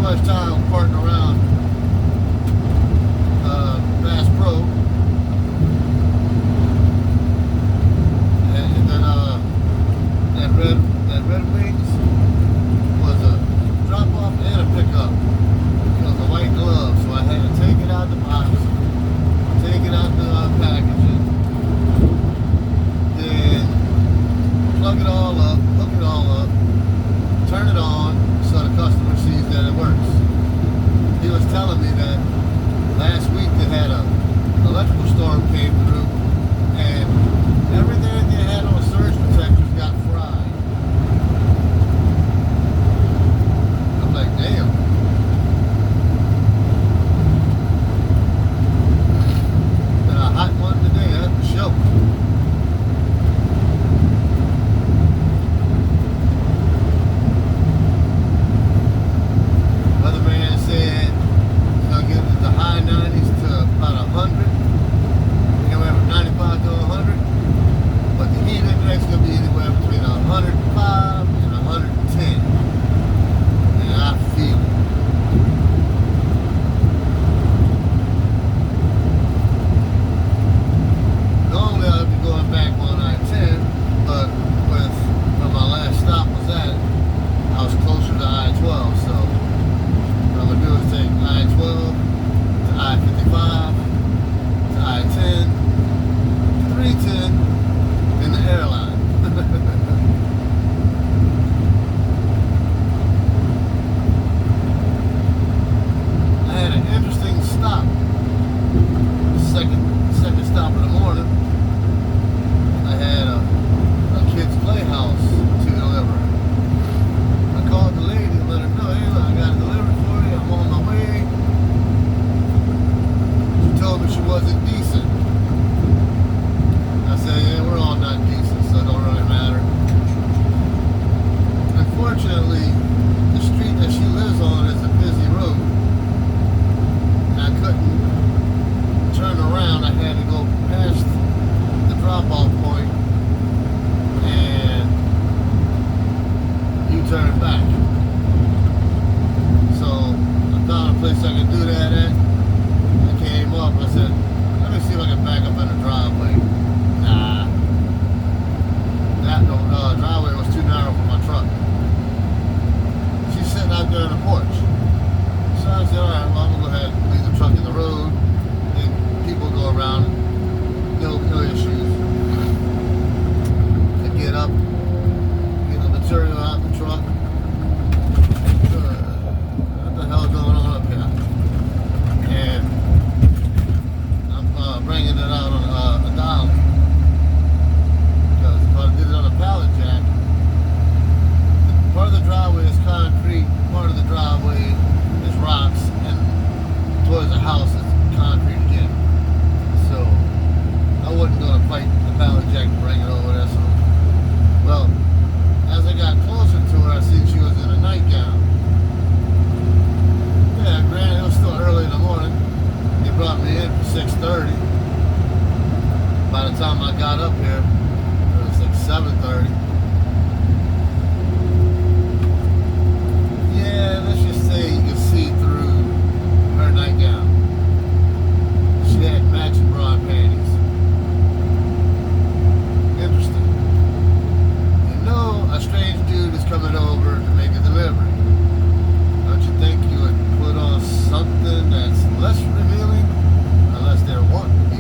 much time parking around Bass Pro. And then that Red Wings was a drop off and a pickup. It was a white glove, so I had to take it out the box, take it out the packaging, then plug it all up, hook it all up, turn it on so the customer sees that it works. He was telling me that last week they had an electrical storm came through and everything they had on surge protectors got fried. I'm like, damn. Been a hot one today, that's for sure. Weatherman said he's gonna get the high 90s to about 100. Anywhere from 95 to 100. But the heat index is gonna be anywhere between 105 and 110. And I feel it. Normally I'd be going back on I-10, but with where my last stop was at, I was closer to I-12, so what I'm gonna do is take I-12 to I-55 to I-10, 310, and the airline. I had an interesting stop. Second stop in the morning. I had a kid's playhouse to deliver. I called the lady and let her know, hey, look, I got it delivered for you. I'm on my way. She told me she wasn't decent. I said, yeah, we're all not decent, so it don't really matter. Unfortunately, the street that she lives on is a busy road. I couldn't turn around. I had to go past the drop-off point and U-turn back. So I found a place I could do that at. I came up. I said, let me see if I can back up in the driveway. Nah. That driveway was too narrow for my truck. She's sitting out there on the porch. So I said, alright, well, I'm going to go ahead and leave the truck in the road. And people go around. No issues. I get up, get the material out of the truck. What the hell is going on up here? And I'm bringing it out on a dolly. Because if I did it on a pallet jack, part of the driveway is concrete, part of the driveway is rocks, and towards the house is concrete again. So I wasn't going to fight the pallet jack to bring it over there. So, well, as I got closer to her, I seen she was in a nightgown. Yeah, granted, it was still early in the morning. They brought me in for 6:30. By the time I got up here, it was like 7:30. Yeah, let's just say you can see through her nightgown. She had matching bra and panties. Interesting. You know a strange dude is coming over to make a delivery. Don't you think you would put on something that's less revealing? Unless they're wanting to be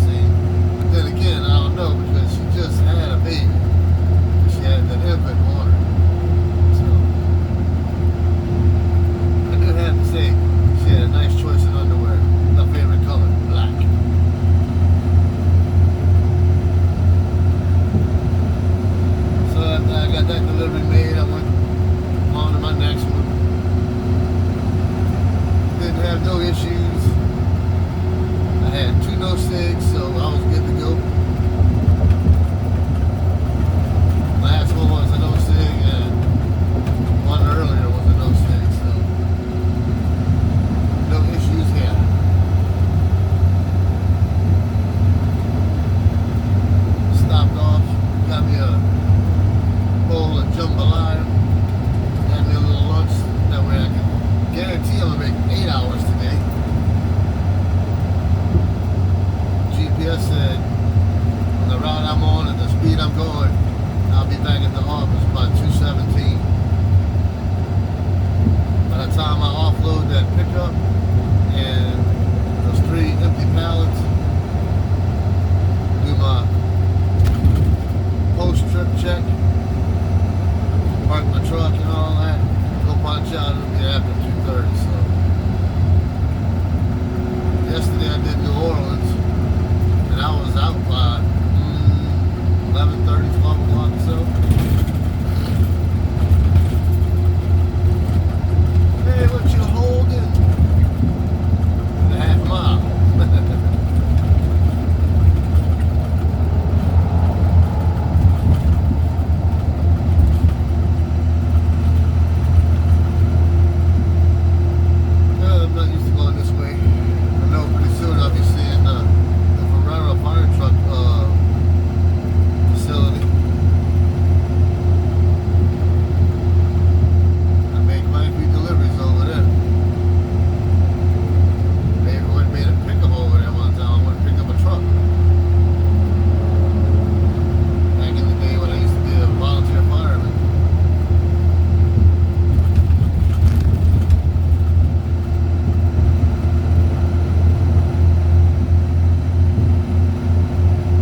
seen. But then again, I don't know, because she just had a baby. She had that infant on her. So I do have to say, she had a nice choice in underwear. My favorite color, black. So after I got that delivery made, I went on to my next one. Didn't have no issues. I had 2 no-cigs, so I was good to go. Last one was a no-cig, and one earlier was a no-cig, so no issues here. Stopped off, got me a bowl of jambalaya, had me a little lunch, that way I could pickup and those 3 empty pallets. Do my post-trip check. Park my truck and all that. Go punch out. It'll be after 2:30. So yesterday I did New Orleans, and I was out by 11:30, 12 o'clock or so. Hey, what you holding? A half mile. I'm not used to going this way. I know pretty soon I'll be seeing the Ferrera fire truck facility. I make quite a few deliveries over there. Maybe we made a pickup over there one time. I want to pick up a truck. Back in the day when I used to be a volunteer fireman.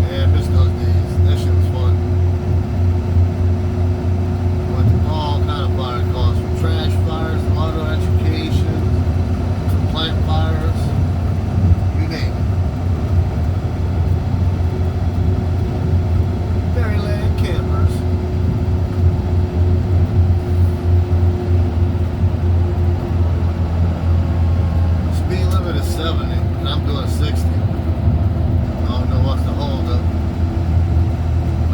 Yeah, I miss those days. That shit was fun. Went through all kind of fire calls, from trash fires to auto education to plant fires. You name it. Maryland campers. Speed limit is 70, and I'm doing 60. I don't know what's the hold up.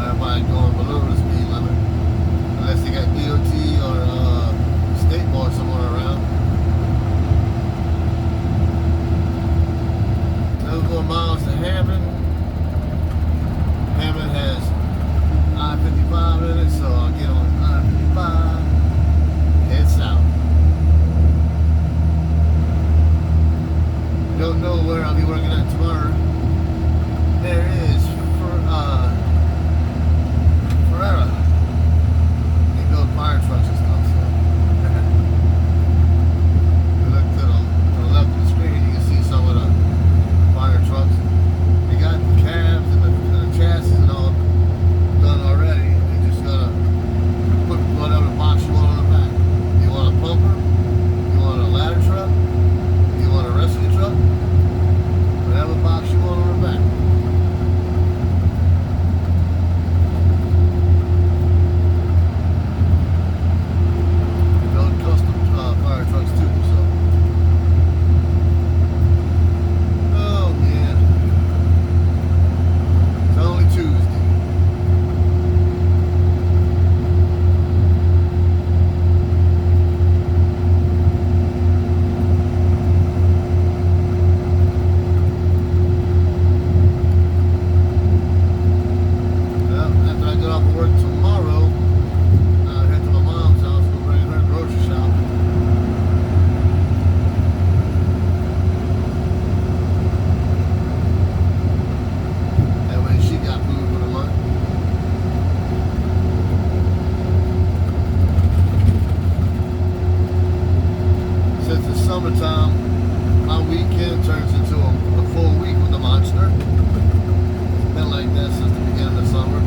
Everybody going below the speed limit. Unless they got DOT or state board somewhere around. Another 4 miles to Hammond. Hammond has I-55 in it, so I'll get on I-55, head south. Don't know where I'll be working at tomorrow. There is Ferrera. They build fire trucks and stuff. So you look to the left of the screen, you can see some of the fire trucks. They got the cabs and the chassis and all done already. They just gotta put whatever box you want on the back. You want a pumper? You want a ladder truck? You want a rescue truck? Whatever box you want on the back. They build custom fire trucks too, so. Oh man. It's only Tuesday. Well, after I get off of work tomorrow, I'll head to my mom's house, go bring her grocery shopping. That way she got food for the month. Since it's summertime, my weekend turns into a full week with the monster. It's been like that since the beginning of summer.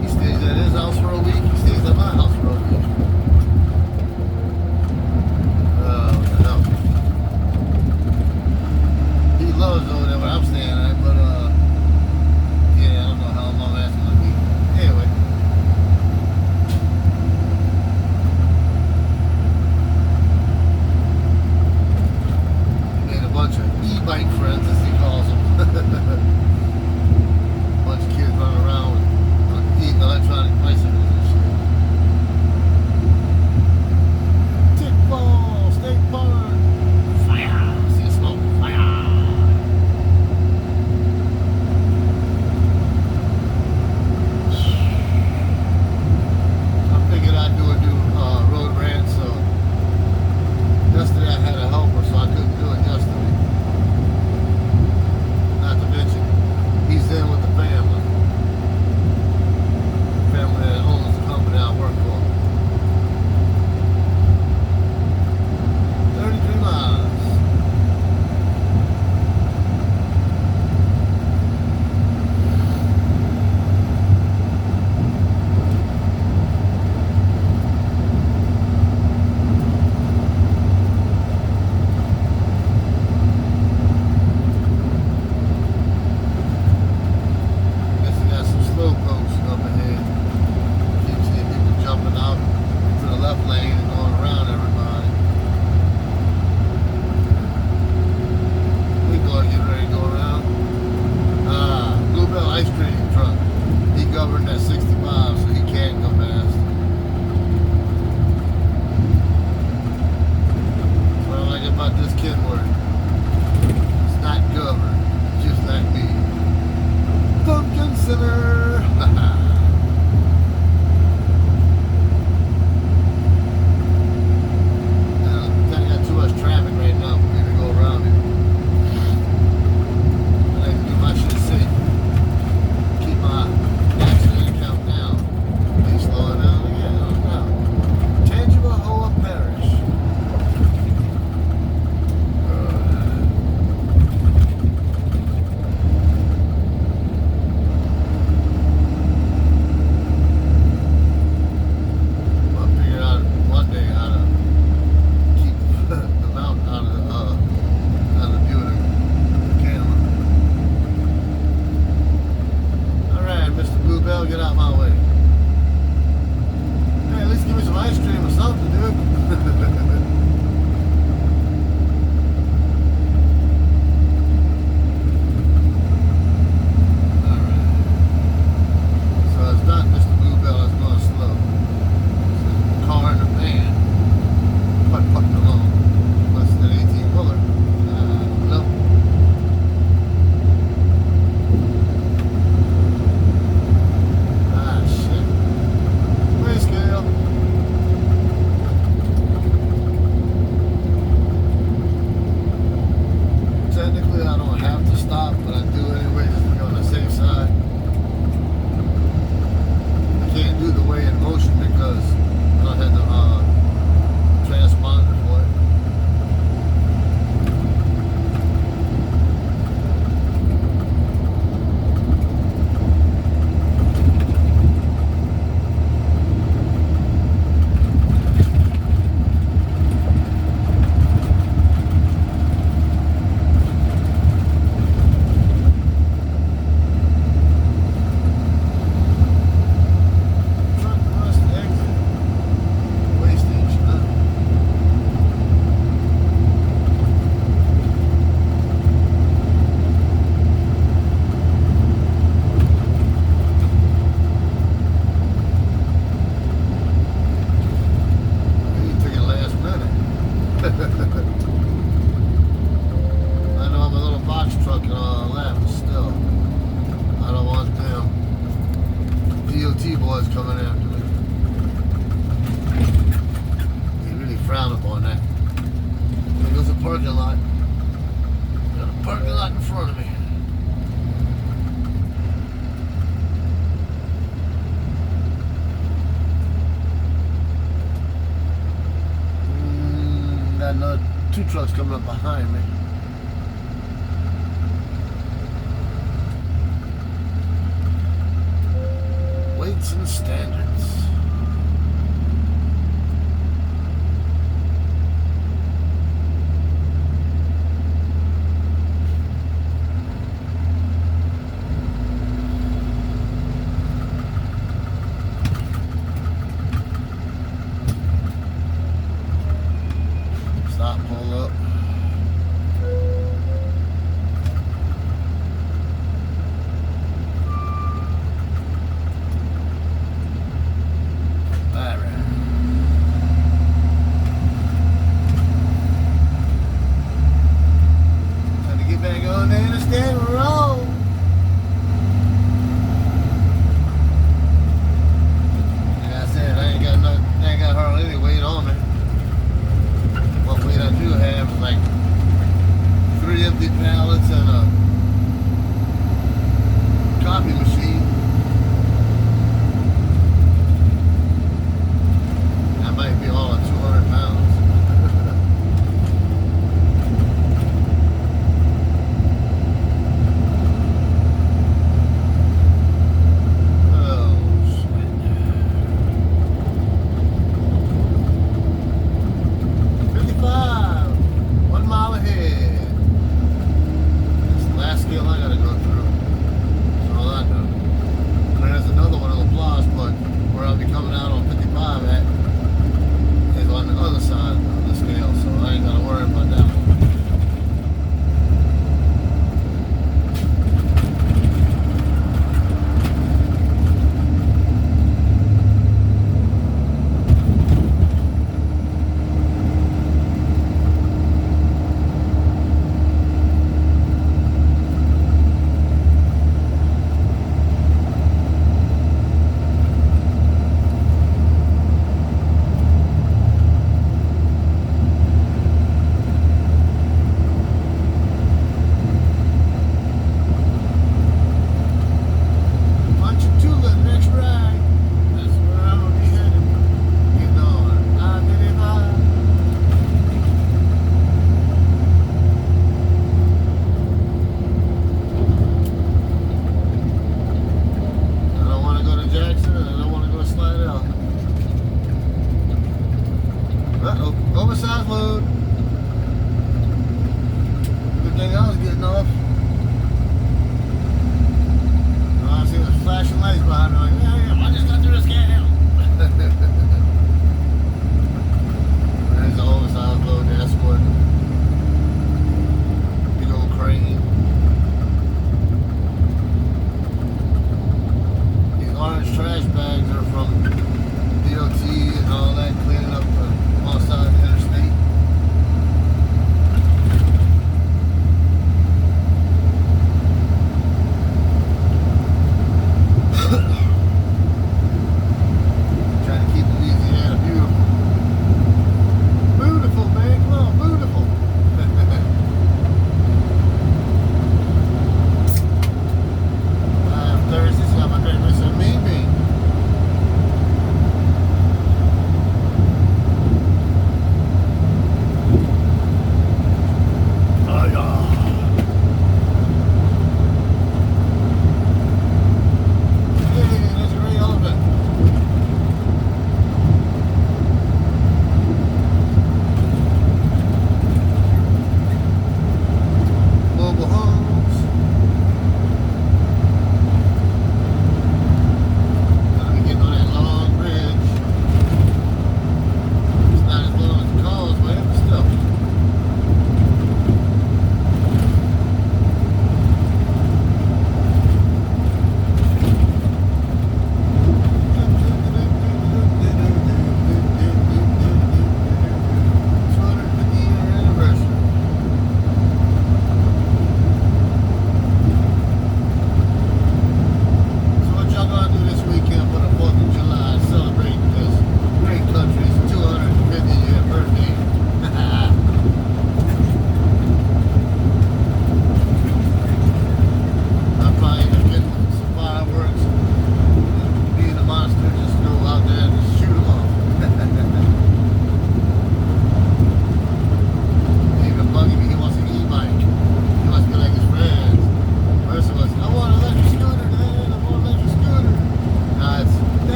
He stays at his house for a week, he stays at my house for a week. What the hell? He loves over there where I'm staying at, but yeah, I don't know how long that's gonna be. Anyway. He made a bunch of e-bike friends, as he calls them. Bunch of kids running around with electronic bicycles and shit. got another 2 trucks coming up behind me. Weights and standards.